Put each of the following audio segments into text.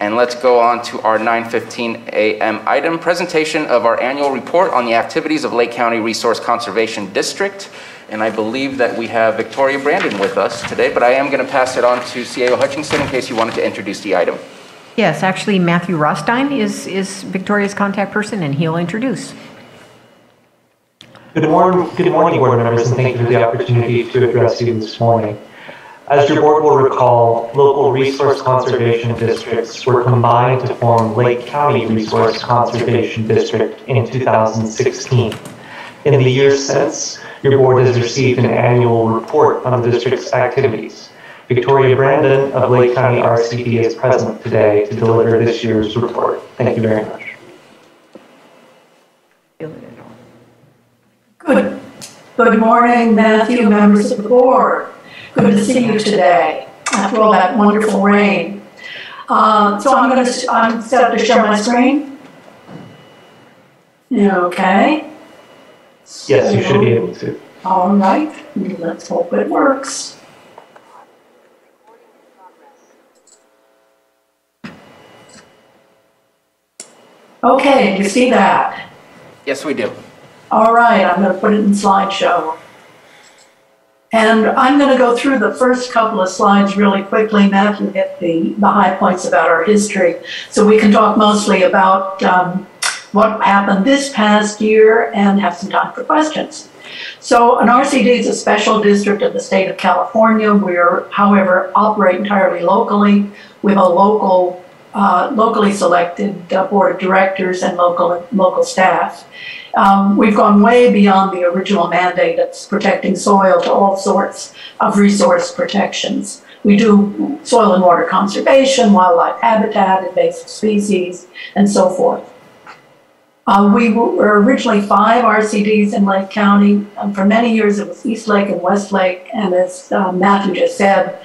And let's go on to our 9:15 a.m. item, presentation of our annual report on the activities of Lake County Resource Conservation District. And I believe that we have Victoria Brandon with us today, but I am going to pass it on to CAO Hutchinson in case you wanted to introduce the item. Yes, actually Matthew Rostein is Victoria's contact person, and he'll introduce. Good morning, board members, and thank you for the opportunity to address you this morning. As your board will recall, local resource conservation districts were combined to form Lake County Resource Conservation District in 2016. In the years since, your board has received an annual report on the district's activities. Victoria Brandon of Lake County RCD is present today to deliver this year's report. Thank you very much. Good morning, Matthew, members of the board. Good to see you today after all that wonderful rain. So I'm set up to share my screen. Okay. Yes, you should be able to. All right, let's hope it works. Okay, you see that? Yes, we do. All right, I'm going to put it in slideshow. And I'm going to go through the first couple of slides really quickly. Matthew hit the high points about our history. So we can talk mostly about what happened this past year and have some time for questions. So an RCD is a special district of the state of California. We are, however, operate entirely locally with a locally selected board of directors and local staff. We've gone way beyond the original mandate of protecting soil to all sorts of resource protections. We do soil and water conservation, wildlife habitat, invasive species, and so forth. We were originally 5 RCDs in Lake County. For many years it was East Lake and West Lake, and as Matthew just said,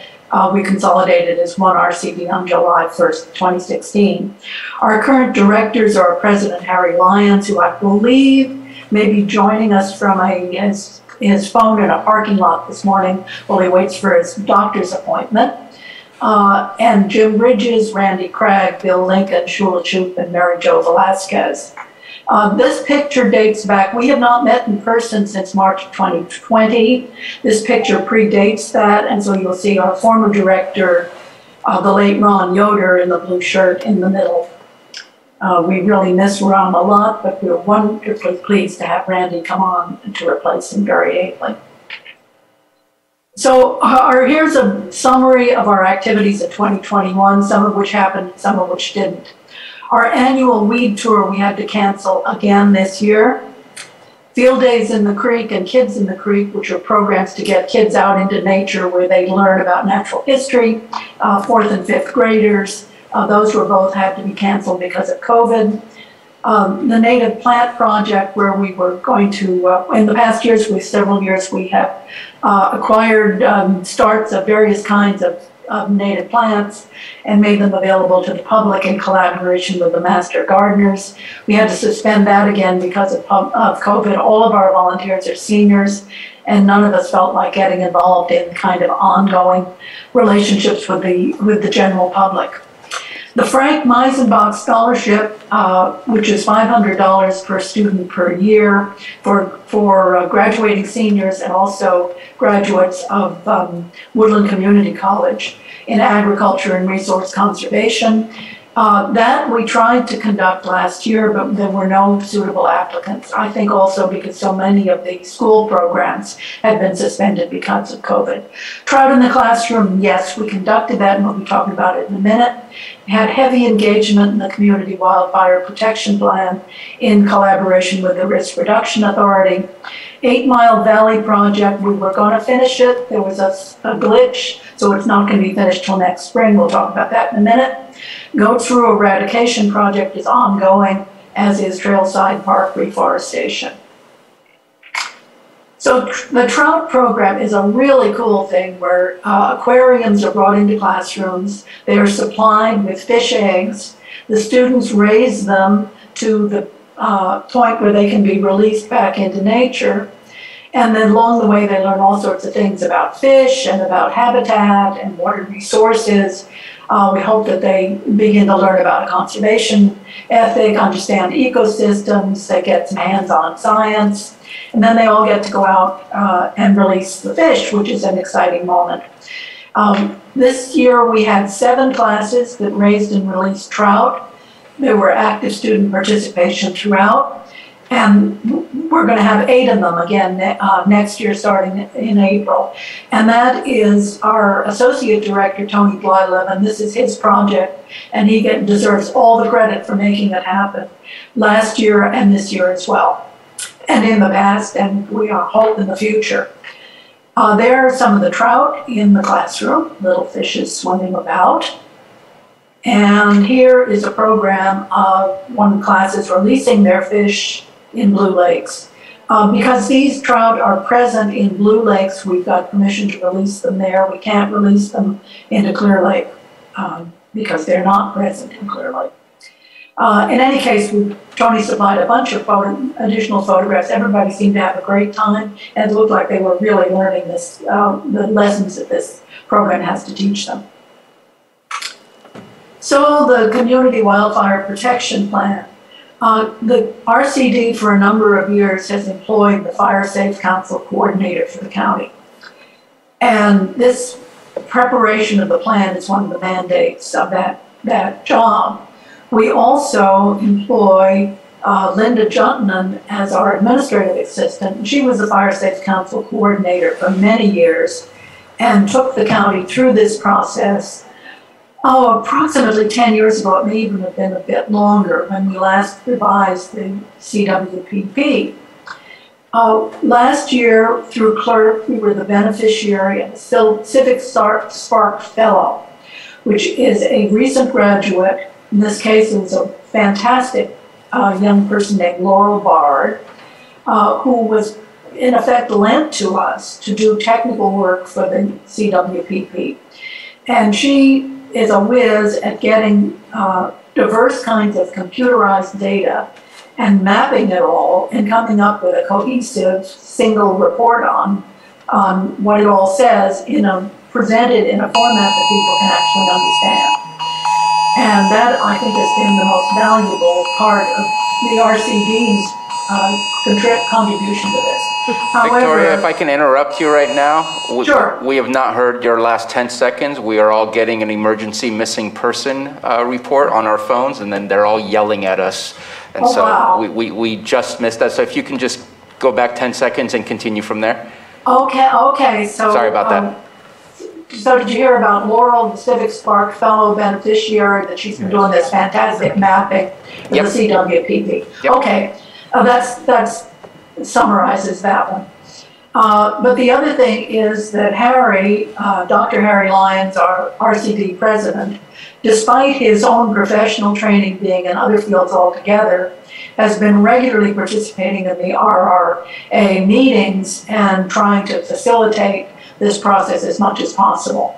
we consolidated as one RCD on July 1st, 2016. Our current directors are President Harry Lyons, who I believe may be joining us from his phone in a parking lot this morning while he waits for his doctor's appointment. And Jim Bridges, Randy Craig, Bill Lincoln, Shula Choop, and Mary Jo Velasquez. This picture dates back, we have not met in person since March 2020. This picture predates that, and so you'll see our former director, the late Ron Yoder, in the blue shirt in the middle. We really miss Ron a lot, but we're wonderfully pleased to have Randy come on to replace him very ably. So here's a summary of our activities in 2021, some of which happened, some of which didn't. Our annual weed tour we had to cancel again this year. Field days in the creek and Kids in the Creek, which are programs to get kids out into nature where they learn about natural history, 4th and 5th graders. Those were both had to be canceled because of COVID. The Native Plant Project, where we were going to, in the past years, several years, we have acquired starts of various kinds of native plants and made them available to the public in collaboration with the master gardeners. We had to suspend that again because of COVID. All of our volunteers are seniors, and none of us felt like getting involved in kind of ongoing relationships with the general public. The Frank Meisenbach Scholarship, which is $500 per student per year for graduating seniors and also graduates of Woodland Community College in agriculture and resource conservation. That we tried to conduct last year, but there were no suitable applicants. I think also because so many of the school programs had been suspended because of COVID. Trout in the Classroom, yes, we conducted that, and we'll be talking about it in a minute. We had heavy engagement in the Community Wildfire Protection Plan in collaboration with the Risk Reduction Authority. 8 Mile Valley Project, we were going to finish it. There was a glitch, so it's not going to be finished till next spring. We'll talk about that in a minute. Goat Through Eradication Project is ongoing, as is Trailside Park reforestation. So the Trout Program is a really cool thing where aquariums are brought into classrooms. They are supplied with fish eggs. The students raise them to the point where they can be released back into nature. And then along the way, they learn all sorts of things about fish and about habitat and water resources. We hope that they begin to learn about a conservation ethic, understand ecosystems, they get some hands-on science, and then they all get to go out and release the fish, which is an exciting moment. This year we had 7 classes that raised and released trout. There were active student participation throughout, and we're going to have 8 of them again next year starting in April. And that is our Associate Director, Tony Blylev, and this is his project, and he deserves all the credit for making it happen last year and this year as well, and in the past, and we hope in the future. There are some of the trout in the classroom, little fishes swimming about. And here is a program of one of the classes releasing their fish in blue lakes. Because these trout are present in blue lakes, we've got permission to release them there. We can't release them into Clear Lake because they're not present in Clear Lake. In any case, Tony supplied a bunch of additional photographs. Everybody seemed to have a great time, and it looked like they were really learning this, the lessons that this program has to teach them. So the Community Wildfire Protection Plan. The RCD for a number of years has employed the Fire Safe Council coordinator for the county. And this preparation of the plan is one of the mandates of that job. We also employ Linda Jutnan as our administrative assistant. She was the Fire Safe Council coordinator for many years and took the county through this process. Approximately 10 years ago, it may even have been a bit longer, when we last revised the CWPP. Last year, through clerk, we were the beneficiary of the Civic Spark Fellow, which is a recent graduate. In this case, it was a fantastic young person named Laurel Bard, who was in effect lent to us to do technical work for the CWPP. And she is a whiz at getting diverse kinds of computerized data and mapping it all and coming up with a cohesive single report on what it all says presented in a format that people can actually understand. And that, I think, has been the most valuable part of the RCD's contribution to this. However, Victoria, if I can interrupt you right now. Sure. We have not heard your last 10 seconds. We are all getting an emergency missing person report on our phones, and then they're all yelling at us. And so wow. we just missed that. So if you can just go back 10 seconds and continue from there. Okay, so. Sorry about that. So did you hear about Laurel, the Civic Spark Fellow beneficiary, that she's been doing this fantastic mapping for the CWPP? Yep. Okay, that's summarizes that one. But the other thing is that Harry, Dr. Harry Lyons, our RCD president, despite his own professional training being in other fields altogether, has been regularly participating in the RRA meetings and trying to facilitate this process as much as possible.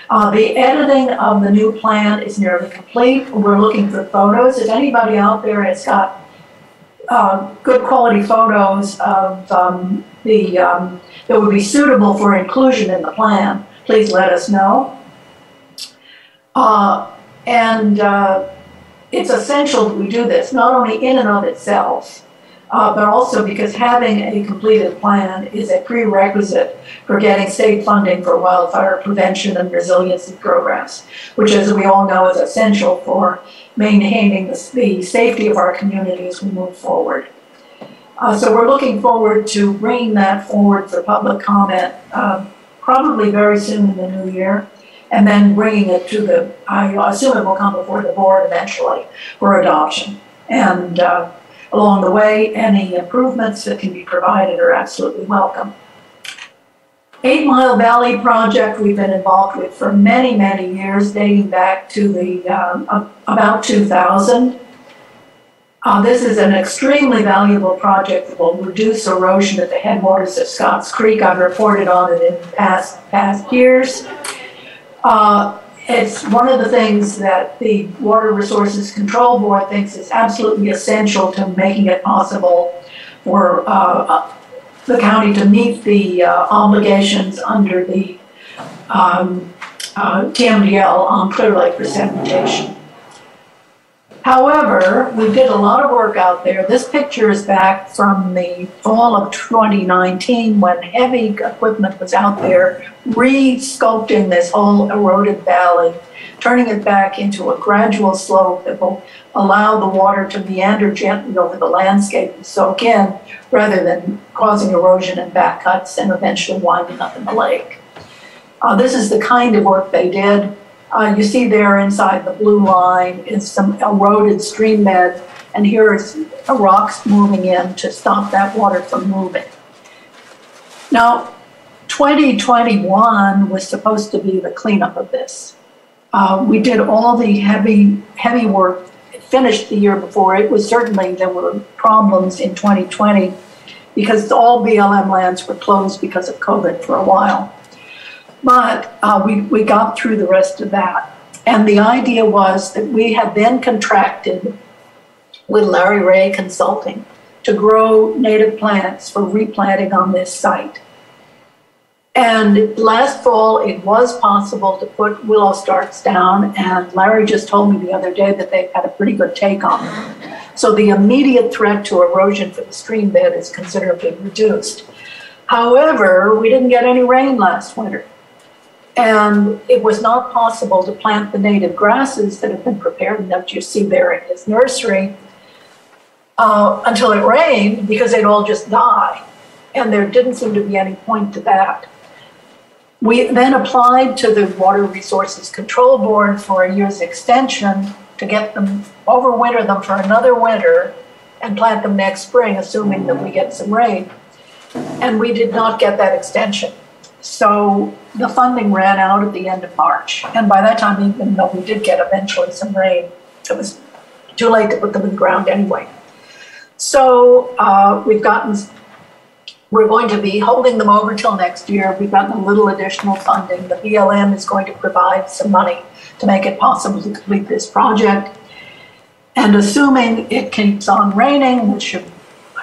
The editing of the new plan is nearly complete. We're looking for photos. If anybody out there has got good quality photos of that would be suitable for inclusion in the plan, please let us know. It's essential that we do this, not only in and of itself, but also because having a completed plan is a prerequisite for getting state funding for wildfire prevention and resiliency programs, which, as we all know, is essential for maintaining the safety of our community as we move forward. So we're looking forward to bringing that forward for public comment, probably very soon in the new year, and then bringing it to I assume it will come before the board eventually for adoption. And along the way, any improvements that can be provided are absolutely welcome. 8 Mile Valley project we've been involved with for many, many years, dating back to the about 2000. This is an extremely valuable project that will reduce erosion at the headwaters of Scotts Creek. I've reported on it in past years. It's one of the things that the Water Resources Control Board thinks is absolutely essential to making it possible for the county to meet the obligations under the TMDL on Clear Lake precipitation. However, we did a lot of work out there. This picture is back from the fall of 2019 when heavy equipment was out there re-sculpting this whole eroded valley, turning it back into a gradual slope that will allow the water to meander gently over the landscape and soak in rather than causing erosion and back cuts and eventually winding up in the lake. This is the kind of work they did. You see there inside the blue line is some eroded stream bed, and here is rocks moving in to stop that water from moving. Now, 2021 was supposed to be the cleanup of this. We did all the heavy work, finished the year before. It was certainly, there were problems in 2020 because all BLM lands were closed because of COVID for a while. But we got through the rest of that. And the idea was that we had then contracted with Larry Ray Consulting to grow native plants for replanting on this site. And last fall, it was possible to put willow starts down, and Larry just told me the other day that they've had a pretty good take on them. So the immediate threat to erosion for the stream bed is considerably reduced. However, we didn't get any rain last winter. And it was not possible to plant the native grasses that have been prepared and that you see there in his nursery until it rained, because they'd all just die. And there didn't seem to be any point to that. We then applied to the Water Resources Control Board for a year's extension to get them, overwinter them for another winter and plant them next spring, assuming that we get some rain. And we did not get that extension. So the funding ran out at the end of March. And by that time, even though we did get eventually some rain, it was too late to put them in the ground anyway. So we're going to be holding them over till next year. We've gotten a little additional funding. The BLM is going to provide some money to make it possible to complete this project. And assuming it keeps on raining, which should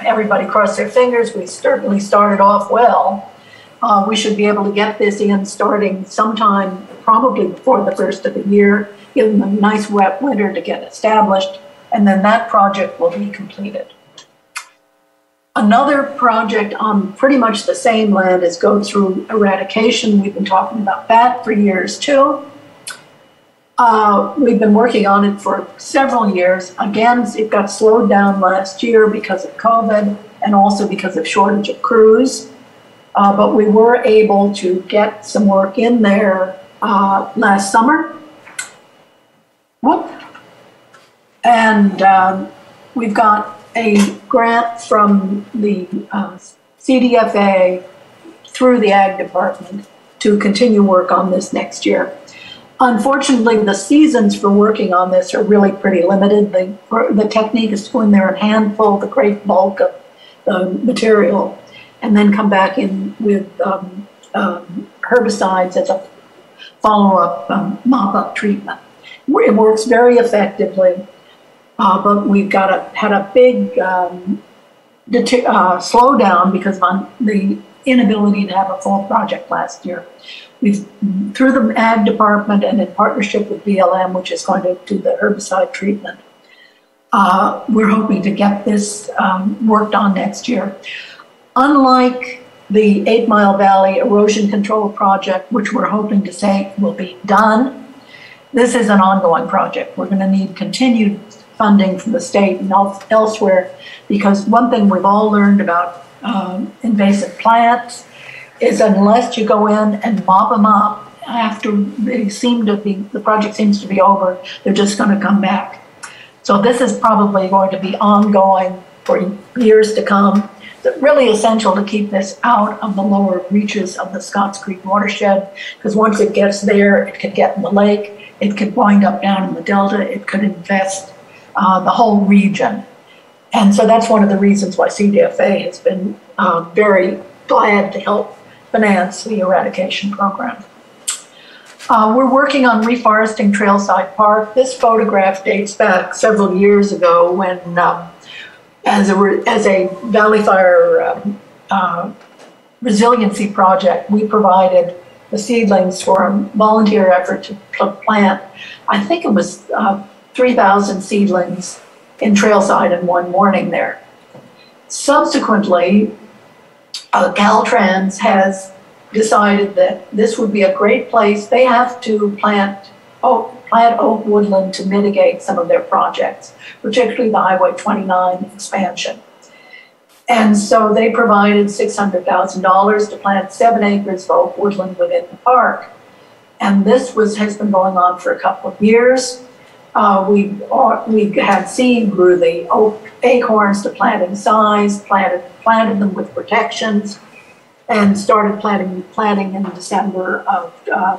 everybody cross their fingers, we certainly started off well. We should be able to get this in starting sometime probably before the first of the year, give them a nice wet winter to get established, and then that project will be completed. Another project on pretty much the same land is go through eradication. We've been talking about that for years too. We've been working on it for several years. Again, it got slowed down last year because of COVID and also because of shortage of crews. But we were able to get some work in there last summer. Whoop. And we've got a grant from the CDFA through the Ag Department to continue work on this next year. Unfortunately, the seasons for working on this are really pretty limited. The technique is to go in there and handful the great bulk of the material and then come back in with herbicides as a follow-up mop-up treatment. It works very effectively, but we've had a big slowdown because of the inability to have a full project last year. Through the Ag Department and in partnership with BLM, which is going to do the herbicide treatment, we're hoping to get this worked on next year. Unlike the 8 Mile Valley Erosion Control project, which we're hoping to say will be done, this is an ongoing project. We're going to need continued funding from the state and elsewhere, because one thing we've all learned about invasive plants is unless you go in and mop them up after the project seems to be over, they're just going to come back. So this is probably going to be ongoing for years to come. It's really essential to keep this out of the lower reaches of the Scotts Creek watershed, because once it gets there, it could get in the lake, it could wind up down in the delta, it could infest the whole region. And so that's one of the reasons why CDFA has been very glad to help finance the eradication program. We're working on reforesting Trailside Park. This photograph dates back several years ago when, as a Valley Fire resiliency project, we provided the seedlings for a volunteer effort to plant, I think it was 3,000 seedlings in Trailside in one morning there. Subsequently, Caltrans has decided that this would be a great place. They have to plant oak woodland to mitigate some of their projects, particularly the Highway 29 expansion. And so they provided $600,000 to plant 7 acres of oak woodland within the park. And this has been going on for a couple of years. We had seed, grew the oak acorns to planting size, planted them with protections, and started planting in December of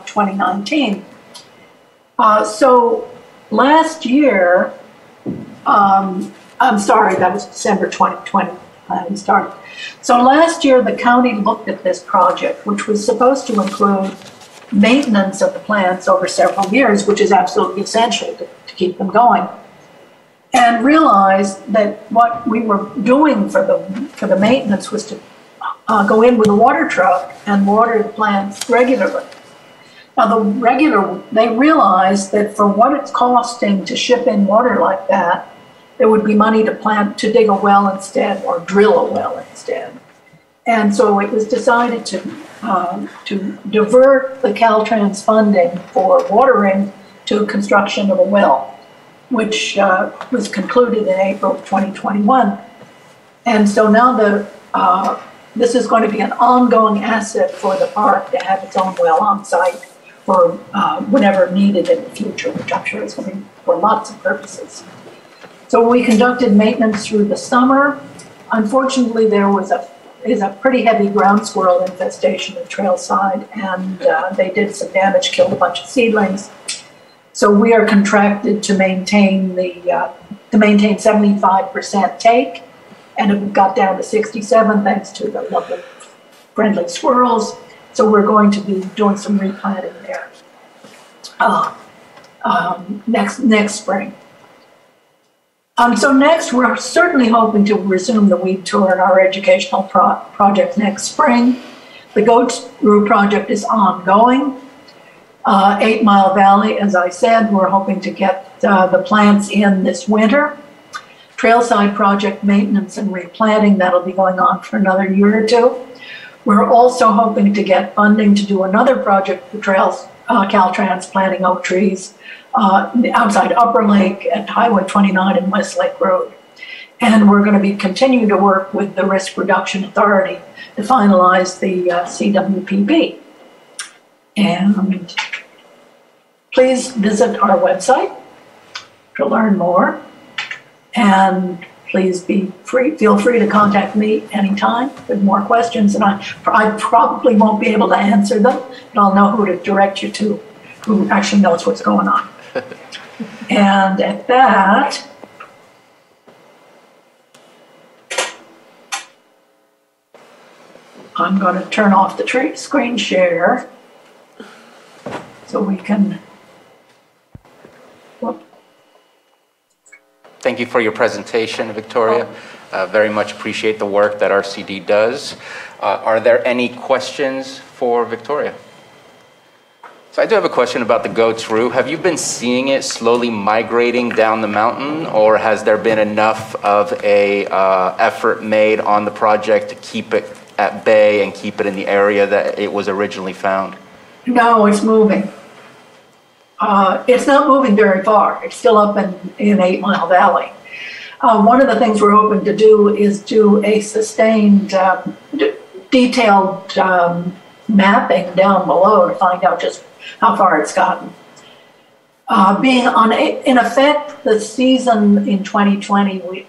2019. So last year, I'm sorry, that was December 2020. Planning started. So last year, the county looked at this project, which was supposed to include maintenance of the plants over several years, which is absolutely essential to keep them going, and realized that what we were doing for the maintenance was to go in with a water truck and water the plants regularly. Now, they realized that for what it's costing to ship in water like that, there would be money to dig a well instead, or drill a well instead. And so it was decided to divert the Caltrans funding for watering to construction of a well, which was concluded in April 2021. And so now this is going to be an ongoing asset for the park to have its own well on site for whenever needed in the future, which I'm sure is going to be for lots of purposes. So we conducted maintenance through the summer. Unfortunately, there is a pretty heavy ground squirrel infestation at Trailside, and they did some damage, killed a bunch of seedlings. So we are contracted to maintain 75% take, and it got down to 67 thanks to the lovely friendly squirrels. So we're going to be doing some replanting there next spring. So next, we're certainly hoping to resume the weed tour and our educational project next spring. The Goat Brew project is ongoing. 8 Mile Valley, as I said, we're hoping to get the plants in this winter. Trailside project maintenance and replanting, that'll be going on for another year or two. We're also hoping to get funding to do another project for Caltrans planting oak trees outside Upper Lake at Highway 29 and West Lake Road. And we're going to be continuing to work with the Risk Reduction Authority to finalize the CWPP. And please visit our website to learn more. And please feel free to contact me anytime with more questions. And I probably won't be able to answer them, but I'll know who to direct you to, who actually knows what's going on. And at that, I'm going to turn off the screen share so we can. Whoop. Thank you for your presentation, Victoria. Very much appreciate the work that RCD does. Are there any questions for Victoria? So I do have a question about the Goat's Rue. Have you been seeing it slowly migrating down the mountain, or has there been enough of a effort made on the project to keep it at bay and keep it in the area that it was originally found? No, it's moving. It's not moving very far. It's still up in 8 Mile Valley. One of the things we're hoping to do is do a sustained, detailed mapping down below to find out just how far it's gotten. In effect, the season in 2020,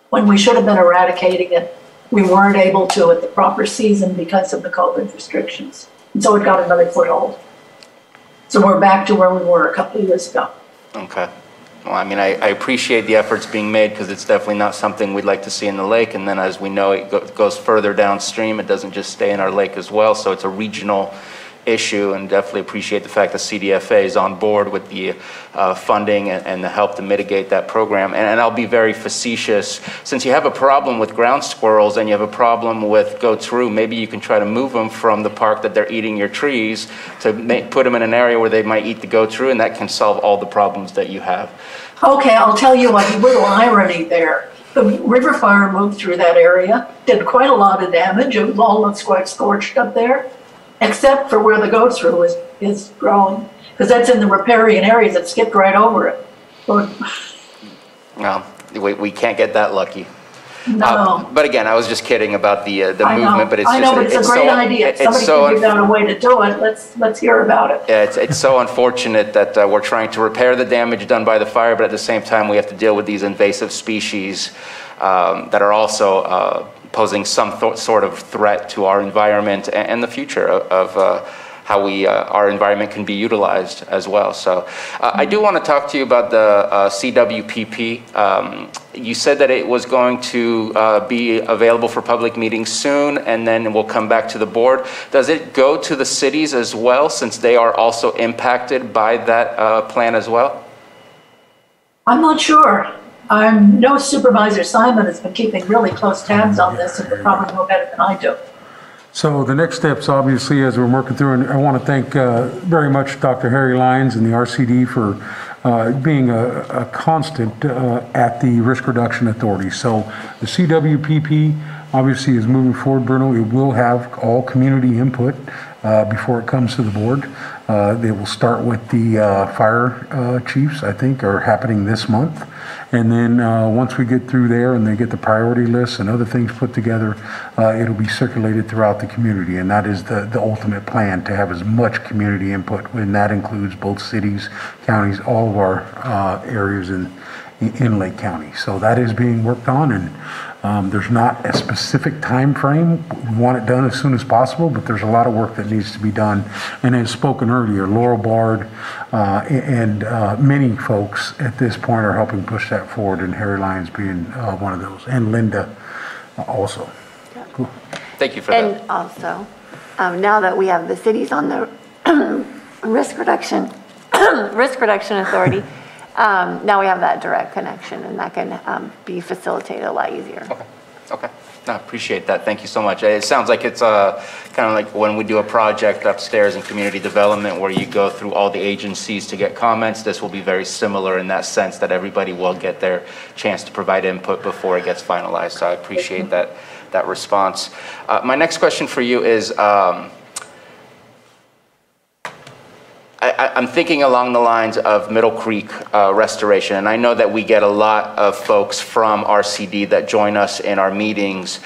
when we should have been eradicating it, we weren't able to at the proper season because of the COVID restrictions. And so it got another foothold. So we're back to where we were a couple of years ago. Okay. Well, I mean, I appreciate the efforts being made because it's definitely not something we'd like to see in the lake. And then as we know, it goes further downstream. It doesn't just stay in our lake as well. So it's a regional issue, and definitely appreciate the fact that CDFA is on board with the funding and the help to mitigate that program. And I'll be very facetious. Since you have a problem with ground squirrels and you have a problem with goats rue, maybe you can try to move them from the park that they're eating your trees to put them in an area where they might eat the goats rue, and that can solve all the problems that you have. Okay, I'll tell you a little irony there. The river fire moved through that area, did quite a lot of damage. It all looks quite scorched up there, except for where the goats rue is growing, because that's in the riparian areas. It skipped right over it. But, well, we can't get that lucky. no. But again, I was just kidding about the movement. But it's I know, but it's a great idea. If somebody can figure out a way to do it, let's hear about it. Yeah, it's so unfortunate that we're trying to repair the damage done by the fire, but at the same time we have to deal with these invasive species that are also posing some sort of threat to our environment and the future of how our environment can be utilized as well. So I do want to talk to you about the CWPP. You said that it was going to be available for public meetings soon, and then we'll come back to the board. Does it go to the cities as well, since they are also impacted by that plan as well? I'm not sure. I know Supervisor Simon has been keeping really close tabs on this, and would probably know better than I do. So the next steps, obviously, as we're working through, and I want to thank very much Dr. Harry Lyons and the RCD for being a constant at the Risk Reduction Authority. So the CWPP obviously is moving forward, Bruno. It will have all community input before it comes to the board. They will start with the fire chiefs, I think, are happening this month. And then once we get through there and they get the priority lists and other things put together, it'll be circulated throughout the community. And that is the ultimate plan, to have as much community input, and that includes both cities, counties, all of our areas in Lake County. So that is being worked on, and there's not a specific time frame. We want it done as soon as possible, but there's a lot of work that needs to be done. And as spoken earlier, Laurel Bard and many folks at this point are helping push that forward, and Harry Lyons being one of those, and Linda also. Yeah. Cool. Thank you for that. And also, now that we have the cities on the risk reduction authority, now we have that direct connection, and that can be facilitated a lot easier. Okay. No, I appreciate that. Thank you so much. It sounds like it's kind of like when we do a project upstairs in community development where you go through all the agencies to get comments. This will be very similar in that sense, that everybody will get their chance to provide input before it gets finalized. So I appreciate that response. My next question for you is, I'm thinking along the lines of Middle Creek restoration, and I know that we get a lot of folks from RCD that join us in our meetings.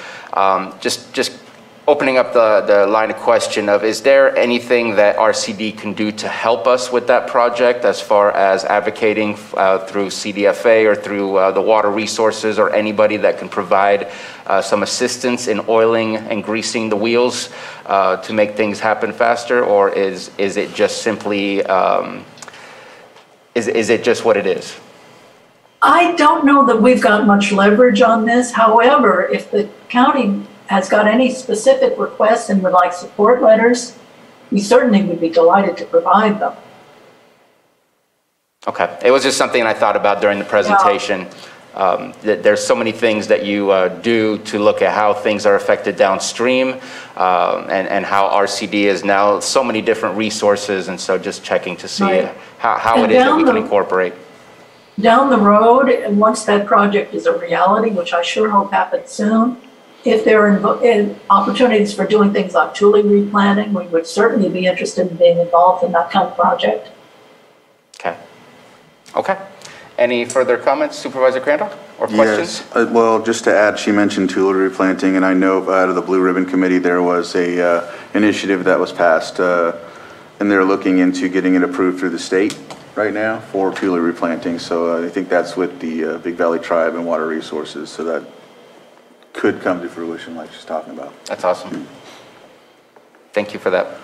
Just opening up the line of question of, is there anything that RCD can do to help us with that project, as far as advocating through CDFA or through the water resources, or anybody that can provide some assistance in oiling and greasing the wheels to make things happen faster? Or is it just simply, is it just what it is? I don't know that we've got much leverage on this. However, if the county has got any specific requests and would like support letters, we certainly would be delighted to provide them. Okay, it was just something I thought about during the presentation. Yeah. There's so many things that you do to look at how things are affected downstream, and how RCD is now so many different resources, and so just checking to see how it is that we can incorporate. Down the road, and once that project is a reality, which I sure hope happens soon, if there are opportunities for doing things like tule replanting, we would certainly be interested in being involved in that kind of project. Okay. Any further comments, Supervisor Crandall, or questions? Yes. Well, just to add, she mentioned tule replanting, and I know out of the Blue Ribbon Committee there was a initiative that was passed, and they're looking into getting it approved through the state right now for tule replanting. So I think that's with the Big Valley Tribe and Water Resources, so that could come to fruition like she's talking about. That's awesome. Thank you for that.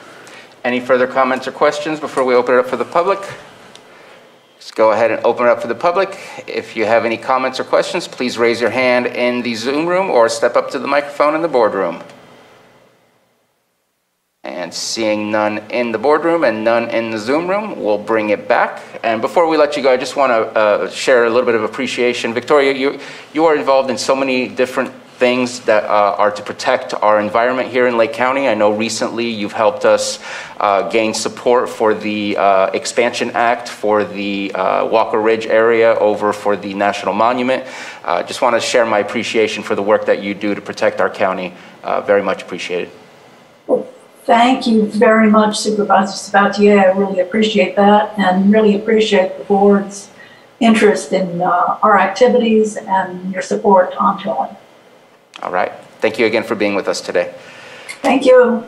Any further comments or questions before we open it up for the public? Just go ahead and open it up for the public. If you have any comments or questions, please raise your hand in the Zoom room or step up to the microphone in the boardroom. And seeing none in the boardroom and none in the Zoom room, we'll bring it back. And before we let you go, I just want to share a little bit of appreciation. Victoria, you are involved in so many different things that are to protect our environment here in Lake County. I know recently you've helped us gain support for the Expansion Act for the Walker Ridge area over for the National Monument. Just want to share my appreciation for the work that you do to protect our county. Very much appreciated. Well, thank you very much, Supervisor Sabatier. I really appreciate that and really appreciate the board's interest in our activities and your support ongoing. All right. Thank you again for being with us today. Thank you.